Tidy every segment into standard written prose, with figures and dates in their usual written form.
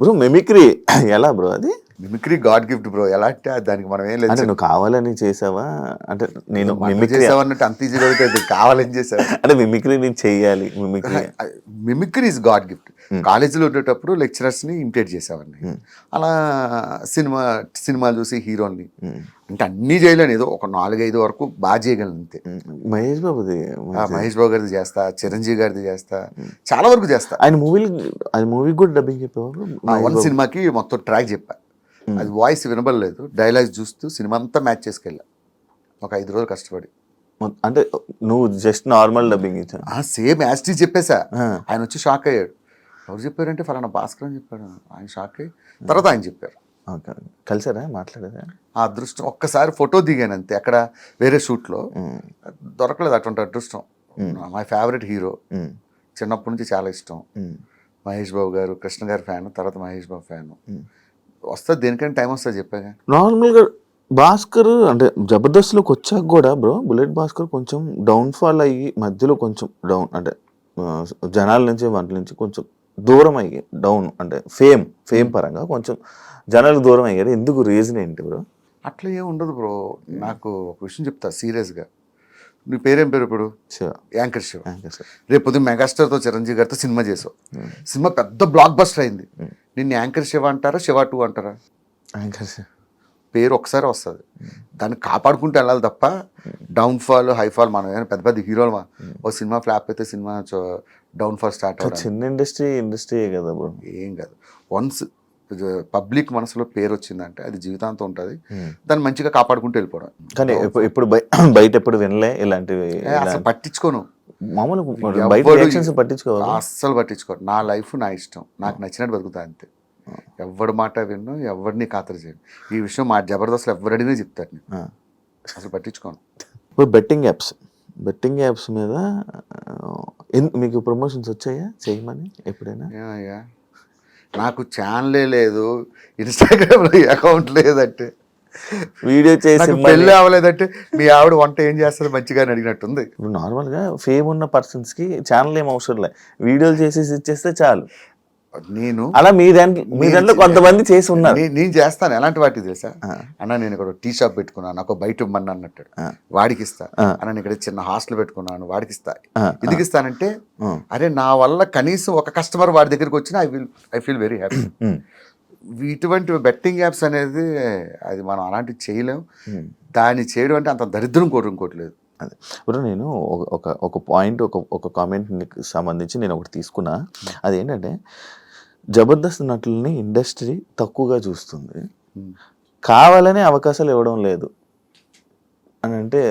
Bro mimicry ఎలా bro అది? Mimicry God gift bro. ఎలా అంటే దానికి మనం ఏం లేదు. అంటే నువ్వు కావాలని చేసావా? అంటే నేను మిమిక్రీ చేసావన్నట్టు అంత ఈజీగా అయితే కావాలని చేసావు. అంటే మిమిక్రీ నేను చెయ్యాలి. Mimicry is God gift. కాలేజీలో ఉండేటప్పుడు లెక్చరర్స్ ని ఇమిటేట్ చేసేవాడిని. అలా సినిమాలు చూసి హీరోని అంటే అన్నీ చేయలేను, ఏదో ఒక 4-5 వరకు బాగా చేయగలను అంతే. మహేష్ బాబు గారిది చేస్తా, చిరంజీవి గారిది చేస్తా, చాలా వరకు చేస్తా. ఆయన మూవీ కూడా డబ్బింగ్ చెప్పేవారు. వన్ సినిమాకి మొత్తం ట్రాక్ చెప్పా, అది వాయిస్ వినబడలేదు, డైలాగ్ చూస్తూ సినిమా అంతా మ్యాచ్ చేసుకెళ్ళా ఒక 5 రోజులు కష్టపడి. అంటే నువ్వు జస్ట్ నార్మల్ డబ్బింగ్ ఇచ్చా? సేమ్ యాస్టీ చెప్పేసా. ఆయన వచ్చి షాక్ అయ్యాడు. ఎవరు చెప్పారంటే ఫలానా భాస్కర్ అని చెప్పాడు. ఆయన షాక్ అయ్యి తర్వాత ఆయన చెప్పారు. కలిసారా, మాట్లాడారా? ఆ అదృష్టం ఒక్కసారి ఫోటో దిగాను అంతే, అక్కడ వేరే షూట్లో దొరకలేదు అటువంటి అదృష్టం. మై ఫేవరెట్ హీరో, చిన్నప్పటి నుంచి చాలా ఇష్టం. మహేష్ బాబు గారు, కృష్ణ గారి ఫ్యాన్, తర్వాత మహేష్ బాబు ఫ్యాన్. వస్తుంది దేనికైనా టైం వస్తుంది చెప్పాగా. నార్మల్గా భాస్కర్ అంటే జబర్దస్త్లోకి వచ్చాక కూడా బ్రో బుల్లెట్ భాస్కర్ కొంచెం డౌన్ఫాల్ అయ్యి మధ్యలో కొంచెం డౌన్ అంటే జనాల నుంచి వాటి నుంచి కొంచెం దూరం అయ్యి డౌన్ అంటే ఫేమ్ పరంగా కొంచెం జనాలు దూరం అయ్యారు. ఎందుకు, రీజన్ ఏంటి బ్రో? అట్లా ఏం ఉండదు బ్రో. నాకు ఒక విషయం చెప్తా సీరియస్గా. నీ పేరేం పేరు ఇప్పుడు? యాంకర్ శివ. రేపు పొద్దున్న మెగాస్టార్తో చిరంజీవి గారితో సినిమా చేసావు. సినిమా పెద్ద బ్లాక్ బస్టర్ అయింది. నిన్ను యాంకర్ శివ అంటారా, శివ 2 అంటారా? యాంకర్ శివ పేరు ఒకసారి వస్తుంది, దాన్ని కాపాడుకుంటూ వెళ్ళాలి తప్ప డౌన్ఫాల్ హైఫాల్ మనం ఏమైనా పెద్ద పెద్ద హీరోలు ఓ సినిమా ఫ్లాప్ అయితే సినిమా డౌన్ఫాల్ స్టార్ట్ అవుతుంది. చిన్న ఇండస్ట్రీ కదా బ్రో. ఏం కాదు, వన్స్ పబ్లిక్ మనసులో పేరు వచ్చిందంటే అది జీవితాంతం ఉంటుంది. దాన్ని మంచిగా కాపాడుకుంటూ వెళ్ళిపోవడం. కానీ ఇప్పుడు బయట ఎప్పుడు వినలే ఇలాంటివి, అసలు పట్టించుకోను. మామూలుగా పట్టించుకోవాలి, అస్సలు పట్టించుకోను. నా లైఫ్ నా ఇష్టం, నాకు నచ్చినట్టు బతుకుతా అంతే. ఎవరి మాట విన్ను, ఎవరిని ఖాతరు చేయను. ఈ విషయం మా జబర్దస్త్లో ఎవరడిగినా చెప్తారు, నేను అసలు పట్టించుకోను. ఇప్పుడు బెట్టింగ్ యాప్స్ మీద మీకు ప్రమోషన్స్ వచ్చాయా చేయమని ఎప్పుడైనా? నాకు ఛానలే లేదు, ఇన్స్టాగ్రామ్లో అకౌంట్ లేదంటే, వీడియో చేసి పెళ్ళి అవ్వలేదంటే మీ ఆవిడ వంట ఏం చేస్తారు మంచిగా అని అడిగినట్టుంది. ఇప్పుడు నార్మల్గా ఫేమ్ ఉన్న పర్సన్స్కి ఛానల్ ఏం అవసరం లేదు, వీడియోలు చేసేసి ఇచ్చేస్తే చాలు. నేను అలా మీ దాంట్లో కొంతమంది చేసి ఉన్నారు. నేను చేస్తాను. ఎలాంటి వాటికి తెలుసా అన్న, నేను ఇక్కడ టీ షాప్ పెట్టుకున్నాను, నాకు బయట ఇమ్మని అన్నట్టు వాడికి ఇస్తా. అన్న ఇక్కడ చిన్న హాస్టల్ పెట్టుకున్నాను, వాడికి ఇస్తా. ఎందుకు ఇస్తానంటే, అరే నా వల్ల కనీసం ఒక కస్టమర్ వాడి దగ్గరికి వచ్చినా ఐ ఫీల్ వెరీ హ్యాపీ. ఇటువంటి బెట్టింగ్ యాప్స్ అనేది అది మనం అలాంటివి చేయలేము. దాన్ని చేయడం అంటే అంత దరిద్రం కోరుకోవట్లేదు. అదే ఇప్పుడు నేను ఒక పాయింట్ ఒక కామెంట్కి సంబంధించి నేను ఒకటి తీసుకున్నా. అదేంటంటే జబర్దస్త్ నటుల్ని ఇండస్ట్రీ తక్కువగా చూస్తుంది, కావాలనే అవకాశాలు ఇవ్వడం లేదు అని అంటే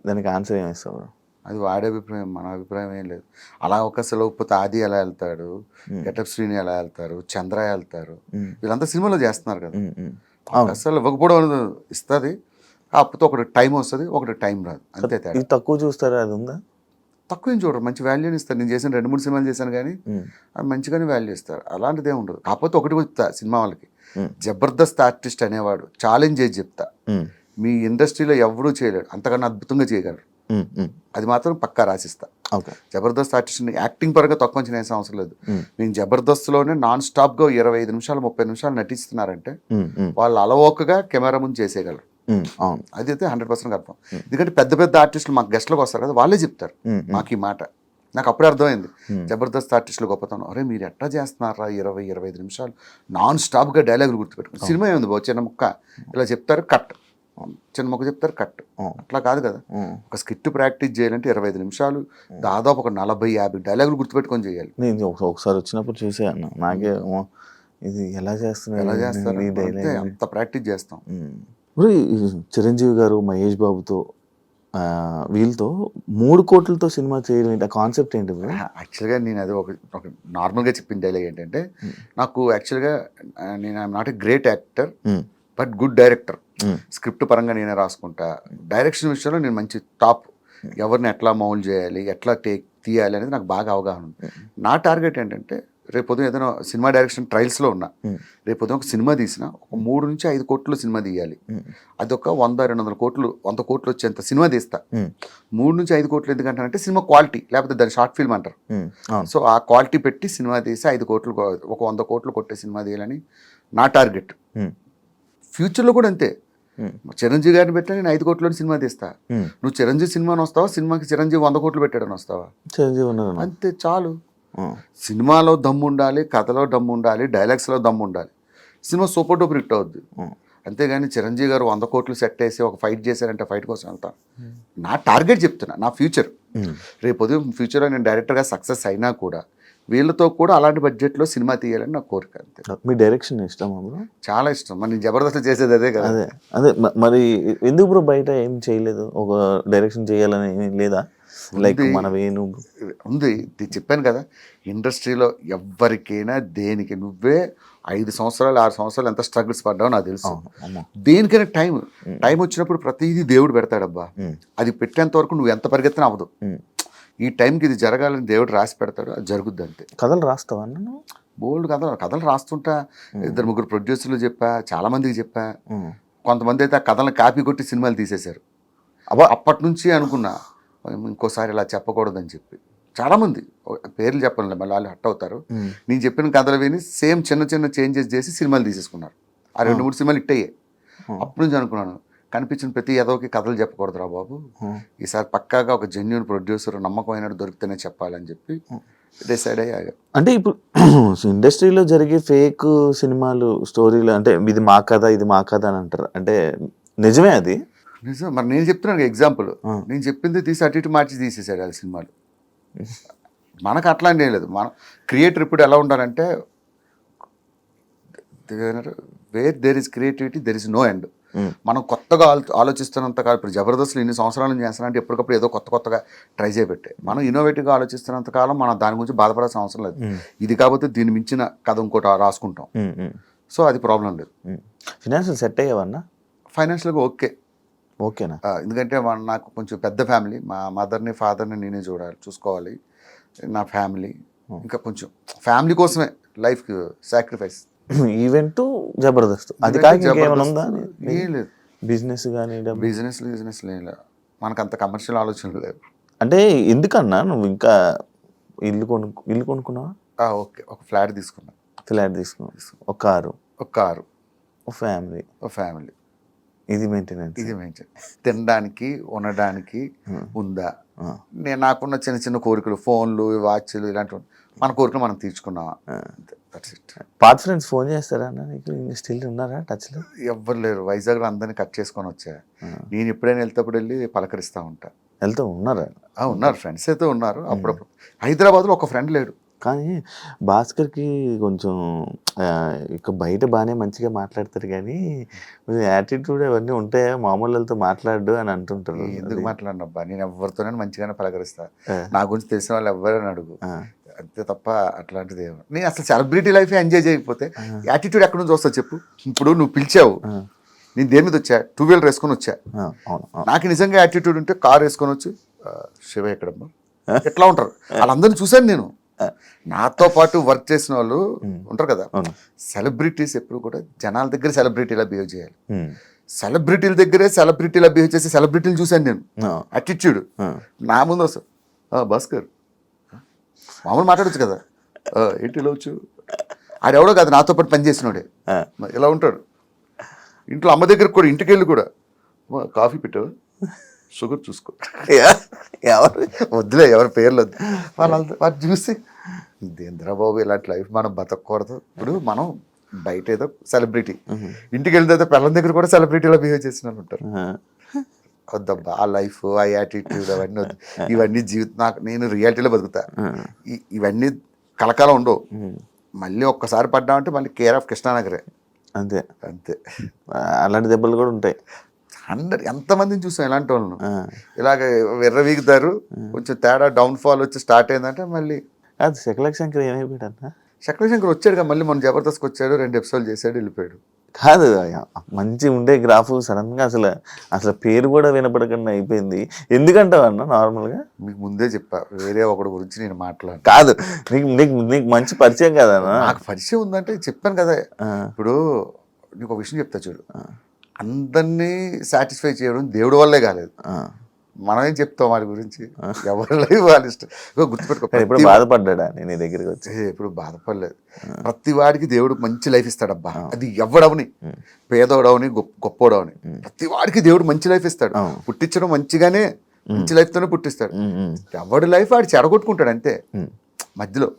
దానికి ఆన్సర్ ఏమిస్తావు? అది వాడే అభిప్రాయం, మన అభిప్రాయం ఏం లేదు. అలా అవకాశాలు ఇవ్వకపోతే ఆది ఎలా వెళ్తాడు, గెటప్ శ్రీని ఎలా వెళ్తారు, చంద్ర వెళ్తారు, వీళ్ళంతా సినిమాలో చేస్తున్నారు కదా. అవకాశాలు ఇవ్వకపోవడం ఇస్తుంది, కాకపోతే ఒకటి టైం వస్తుంది, ఒకటి టైం రాదు, అంతే తేడా. తక్కువ చూస్తారా? అది ఉందా? తక్కువ ఏం చూడరు, మంచి వాల్యూని ఇస్తారు. నేను చేసిన 2-3 సినిమాలు చేశాను కానీ అది మంచిగానే వాల్యూ ఇస్తారు, అలాంటిదే ఉండదు. కాకపోతే ఒకటి చెప్తా సినిమా వాళ్ళకి, జబర్దస్త్ ఆర్టిస్ట్ అనేవాడు ఛాలెంజ్ చేసి చెప్తా, మీ ఇండస్ట్రీలో ఎవరూ చేయలేడు, అంతకన్నా అద్భుతంగా చేయగలరు. అది మాత్రం పక్కా రాసిస్తా. జబర్దస్త్ ఆర్టిస్ట్ని యాక్టింగ్ పరంగా తక్కువ అంచనా వేసే అవసరం లేదు. నేను జబర్దస్త్లోనే నాన్ స్టాప్గా 25 నిమిషాలు 30 నిమిషాలు నటిస్తున్నారంటే వాళ్ళు అలవోకగా కెమెరా ముందు చేసేయగలరు. అది అయితే 100% అర్థం. ఎందుకంటే పెద్ద పెద్ద ఆర్టిస్టులు మాకు గెస్ట్లకు వస్తారు కదా, వాళ్ళే చెప్తారు మాకు ఈ మాట. నాకు అప్పుడే అర్థమైంది జబర్దస్త్ ఆర్టిస్టులు గొప్పతనం. అరే మీరు ఎట్లా చేస్తున్నారా 20-25 నిమిషాలు నాన్ స్టాప్గా డైలాగులు గుర్తుపెట్టుకుని. సినిమా ఏముంది బాబు, చిన్న ముక్క ఇలా చెప్తారు కట్, చిన్న ముక్క చెప్తారు కట్, అట్లా కాదు కదా. ఒక స్కిట్ ప్రాక్టీస్ చేయాలంటే 25 నిమిషాలు దాదాపు ఒక 40-50 డైలాగులు గుర్తుపెట్టుకొని చేయాలి. నేను ఒకసారి వచ్చినప్పుడు చూసే అన్న, నాకే ఇది ఎలా చేస్తారు అంత ప్రాక్టీస్ చేస్తాం. చిరంజీవి గారు మహేష్ బాబుతో వీళ్ళతో 3 కోట్లతో సినిమా చేయడం ఏంటి, ఆ కాన్సెప్ట్ ఏంటి? యాక్చువల్గా నేను అది ఒక నార్మల్గా చెప్పిన డైలాగ్ ఏంటంటే, నాకు యాక్చువల్గా నేను I'm not a great actor but good director. Script పరంగా నేనే రాసుకుంటా, డైరెక్షన్ విషయంలో నేను మంచి టాప్. ఎవరిని ఎట్లా మౌల్డ్ చేయాలి, ఎట్లా తీయాలి అనేది నాకు బాగా అవగాహన ఉంది. నా టార్గెట్ ఏంటంటే రేపు పొద్దున ఏదైనా సినిమా డైరెక్షన్ ట్రయల్స్లో ఉన్నా, రేపు పొద్దున ఒక సినిమా తీసిన ఒక 3 నుంచి 5 కోట్లు సినిమా తీయాలి, అదొక 100-200 కోట్లు 100 కోట్లు వచ్చేంత సినిమా తీస్తా. 3 నుంచి 5 కోట్లు ఎందుకంటానంటే సినిమా క్వాలిటీ, లేకపోతే దాని షార్ట్ ఫిల్మ్ అంటారు. సో ఆ క్వాలిటీ పెట్టి సినిమా తీసి 5 కోట్లు ఒక 100 కోట్లు కొట్టే సినిమా తీయాలని నా టార్గెట్. ఫ్యూచర్లో కూడా అంతే. చిరంజీవి గారిని పెట్టా నేను 5 కోట్లని సినిమా తీస్తా. నువ్వు చిరంజీవి సినిమాని వస్తావా, సినిమాకి చిరంజీవి 100 కోట్లు పెట్టాడని వస్తావా? అంతే చాలు. సినిమాలో దమ్ము ఉండాలి, కథలో దమ్ము ఉండాలి, డైలాగ్స్లో దమ్ము ఉండాలి, సినిమా సూపర్ డూపర్ హిట్ అవుద్ది. అంతేగాని చిరంజీవి గారు 100 కోట్లు సెట్ వేసి ఒక ఫైట్ చేశారంటే ఫైట్ కోసం వెళ్తాను. నా టార్గెట్ చెప్తున్నా, నా ఫ్యూచర్. రేపు ఉదయం ఫ్యూచర్లో నేను డైరెక్టర్గా సక్సెస్ అయినా కూడా వీళ్ళతో కూడా అలాంటి బడ్జెట్లో సినిమా తీయాలని నా కోరిక. అంతే. మీ డైరెక్షన్ ఇష్టం? చాలా ఇష్టం. మరి నేను జబర్దస్త్ చేసేది అదే కదా. అదే మరి ఎందుకు బ్రో బయట ఏం చేయలేదు? ఒక డైరెక్షన్ చేయాలని లేదా? లైక్ మన వేణు ఉంది, చెప్పాను కదా, ఇండస్ట్రీలో ఎవరికైనా దేనికి నువ్వే 5 సంవత్సరాలు 6 సంవత్సరాలు ఎంత స్ట్రగుల్స్ పడ్డావో నాకు తెలుసు. దేనికైనా టైం వచ్చినప్పుడు ప్రతిదీ దేవుడు పెడతాడబ్బా. అది పెట్టేంత వరకు నువ్వు ఎంత పరిగెత్తినా అవ్వదు. ఈ టైంకి ఇది జరగాలని దేవుడు రాసి పెడతాడు, అది జరుగుద్ది అంతే. కథలు రాస్తావా? బోల్డ్ కథలు రాస్తుంటా. 2-3 ప్రొడ్యూసర్లు చెప్పా, చాలా మందికి చెప్పా. కొంతమంది అయితే ఆ కథలను కాపీ కొట్టి సినిమాలు తీసేశారు. అప్పటి నుంచి అనుకున్నా ఇంకోసారి ఇలా చెప్పకూడదని చెప్పి. చాలామంది పేర్లు చెప్పండి, మళ్ళీ వాళ్ళు హట్ అవుతారు. నేను చెప్పిన కథలు విని సేమ్ చిన్న చిన్న చేంజెస్ చేసి సినిమాలు తీసేసుకున్నారు. ఆ 2-3 సినిమాలు హిట్ అయ్యాయి. అప్పటి నుంచి అనుకున్నాను, కనిపించిన ప్రతి ఎదోకి కథలు చెప్పకూడదురా బాబు, ఈసారి పక్కాగా ఒక జెన్యూన్ ప్రొడ్యూసర్ నమ్మకమైన దొరికితేనే చెప్పాలని చెప్పి డిసైడ్ అయ్యాగా. అంటే ఇప్పుడు ఇండస్ట్రీలో జరిగే ఫేక్ సినిమాలు స్టోరీలు అంటే ఇది మా కథ ఇది మా కథ అని అంటారు, అంటే నిజమే అది? నిజం. మరి నేను చెప్తున్నాను ఎగ్జాంపుల్, నేను చెప్పింది తీసి అటు ఇటు మార్చి తీసేసాడు వాళ్ళ సినిమాలు. మనకు అట్లాంటి ఏం లేదు. మన క్రియేటర్ ఇప్పుడు ఎలా ఉండాలంటే where there is creativity there is no end. మనం కొత్తగా ఆలోచిస్తున్నంత కాలం, ఇప్పుడు జబర్దస్త్లో ఇన్ని సంవత్సరాల నుంచి చేస్తానంటే ఎప్పటికప్పుడు ఏదో కొత్తగా ట్రై చేయబెట్టే. మనం ఇన్నోవేటివ్గా ఆలోచిస్తున్నంత కాలం మనం దాని గురించి బాధపడాల్సిన అవసరం లేదు. ఇది కాకపోతే దీన్ని మించిన కథ ఇంకోటి రాసుకుంటాం. సో అది ప్రాబ్లం లేదు. ఫినాన్షియల్ సెట్ అయ్యేవన్నా? ఫైనాన్షియల్గా ఓకేనా? ఎందుకంటే నాకు కొంచెం పెద్ద ఫ్యామిలీ, మా మదర్ని ఫాదర్ని నేనే చూసుకోవాలి, నా ఫ్యామిలీ, ఇంకా కొంచెం ఫ్యామిలీ కోసమే లైఫ్ సాక్రిఫైస్. ఈవెంట్ జబర్దస్త్ అది కాక ఏమైనా ఉందా? ఏం లేదు. బిజినెస్ కానీ బిజినెస్ లేదు, మనకు అంత కమర్షియల్ ఆలోచనలు లేవు. అంటే ఎందుకన్నా నువ్వు ఇంకా ఇల్లు కొనుక్కున్నావా? ఓకే, ఒక ఫ్లాట్ తీసుకున్నా. ఒక కారు, ఒక ఫ్యామిలీ. ఇది మెయింటెనెన్స్. తినడానికి ఉండడానికి ఉందా? నాకున్న చిన్న చిన్న కోరికలు, ఫోన్లు, వాచ్లు, ఇలాంటివి మన కోరికలు మనం తీర్చుకున్నావా? పాత ఫ్రెండ్స్ ఫోన్ చేస్తారా నీకు? స్టిల్ ఉన్నారా టచ్లో? ఎవ్వరు లేరు. వైజాగ్లో అందరినీ కట్ చేసుకొని వచ్చా. నేను ఎప్పుడైనా వెళ్తేప్పుడు వెళ్ళి పలకరిస్తూ ఉంటా. ఉన్నారా? ఉన్నారు, ఫ్రెండ్స్ అయితే ఉన్నారు. అప్పుడప్పుడు హైదరాబాద్లో ఒక ఫ్రెండ్ లేడు. కానీ భాస్కర్కి కొంచెం ఇక బయట బాగానే మంచిగా మాట్లాడతారు, కానీ యాటిట్యూడ్ అవన్నీ ఉంటాయా? మామూలు వాళ్ళతో మాట్లాడు అని అంటుంటారు. ఎందుకు మాట్లాడిన అబ్బా, నేను ఎవరితోనే మంచిగానే పలకరిస్తా. నా గురించి తెలిసిన వాళ్ళు ఎవరైనా అడుగు, అంతే తప్ప అట్లాంటిది ఏమో. నేను అసలు సెలబ్రిటీ లైఫ్ ఎంజాయ్ చేయకపోతే యాటిట్యూడ్ ఎక్కడి నుంచి వస్తా చెప్పు? ఇప్పుడు నువ్వు పిలిచావు, నేను దేని మీద వచ్చా? 2 వీలర్ వేసుకొని వచ్చా. నాకు నిజంగా యాటిట్యూడ్ ఉంటే కార్ వేసుకొని వచ్చి శివ ఎక్కడమ్మా ఎట్లా ఉంటారు వాళ్ళందరినీ చూశాను నేను. నాతో పాటు వర్క్ చేసిన వాళ్ళు ఉంటారు కదా, సెలబ్రిటీస్ ఎప్పుడు కూడా జనాల దగ్గర సెలబ్రిటీలా బిహేవ్ చేయాలి. సెలబ్రిటీల దగ్గరే సెలబ్రిటీలా బిహేవ్ చేసి సెలబ్రిటీలు చూశాను నేను. యాటిట్యూడ్ నా ముందు వస్తా, భాస్కర్ మామూలు మాట్లాడచ్చు కదా, ఏంటి ఇలా వచ్చు? ఆడెవడో కాదు, నాతో పాటు పనిచేసినోడే ఇలా ఉంటాడు. ఇంట్లో అమ్మ దగ్గరకు కూడా, ఇంటికి వెళ్ళి కూడా, కాఫీ పెట్టావు, షుగర్ చూసుకో, వద్దులే ఎవరి పేర్లు వద్దు, వాళ్ళు చూసి ఇదేంద్రబాబు ఇలాంటి లైఫ్ మనం బతకూడదు. ఇప్పుడు మనం బయట ఏదో సెలబ్రిటీ, ఇంటికి వెళ్తే పిల్లల దగ్గర కూడా సెలబ్రిటీలో బిహేవ్ చేసిన వాళ్ళు ఉంటారు. వద్దబ్బా ఆ లైఫ్, ఆ యాటిట్యూడ్ అవన్నీ వద్దు. ఇవన్నీ జీవితం, నేను రియాలిటీలో బతుకుతా. ఇవన్నీ కలకాలం ఉండవు. మళ్ళీ ఒక్కసారి పడ్డామంటే మళ్ళీ కేర్ ఆఫ్ కృష్ణానగరే. అంతే. అలాంటి దెబ్బలు కూడా ఉంటాయి. ఎంతమందిని చూసాం ఇలాంటి వాళ్ళను. ఇలాగ విర్రవీగుతారు, కొంచెం తేడా డౌన్ఫాల్ వచ్చి స్టార్ట్ అయిందంటే మళ్ళీ అది శకలక్ శంకర్ ఏమైపోయాడు? శకలక్ శంకర్ వచ్చాడుగా మళ్ళీ, మన జబర్దస్త్కి వచ్చాడు, 2 ఎపిసోడ్లు చేశాడు, వెళ్ళిపోయాడు. కాదు మంచి ఉండే గ్రాఫ్ సడన్ గా అసలు పేరు కూడా వినపడకుండా అయిపోయింది. ఎందుకంటావు అన్న నార్మల్గా? మీకు ముందే చెప్పా, వేరే ఒకటి గురించి నేను మాట్లాడు. కాదు, నీకు మంచి పరిచయం కదన్నా. నాకు పరిచయం ఉందంటే చెప్పాను కదా. ఇప్పుడు నీకు ఒక విషయం చెప్తా చూడు, అందరినీ సాటిస్ఫై చేయడం దేవుడి వల్లే కాలేదు. మనం ఏం చెప్తాం వాడి గురించి, ఎవరి లైఫ్ వాళ్ళ ఇష్టం. గుర్తుపెట్టుకో, ఇప్పుడు బాధపడ్డా నీ దగ్గరికి వచ్చి? ఎప్పుడు బాధపడలేదు. ప్రతి వాడికి దేవుడు మంచి లైఫ్ ఇస్తాడబ్బా. అది ఎవడవని, పేదోడవని గొప్పోడవని, ప్రతి వాడికి దేవుడు మంచి లైఫ్ ఇస్తాడు. పుట్టించడం మంచిగానే, మంచి లైఫ్ తోనే పుట్టిస్తాడు. ఎవడి లైఫ్ వాడు చెడగొట్టుకుంటాడు అంతే మధ్యలో.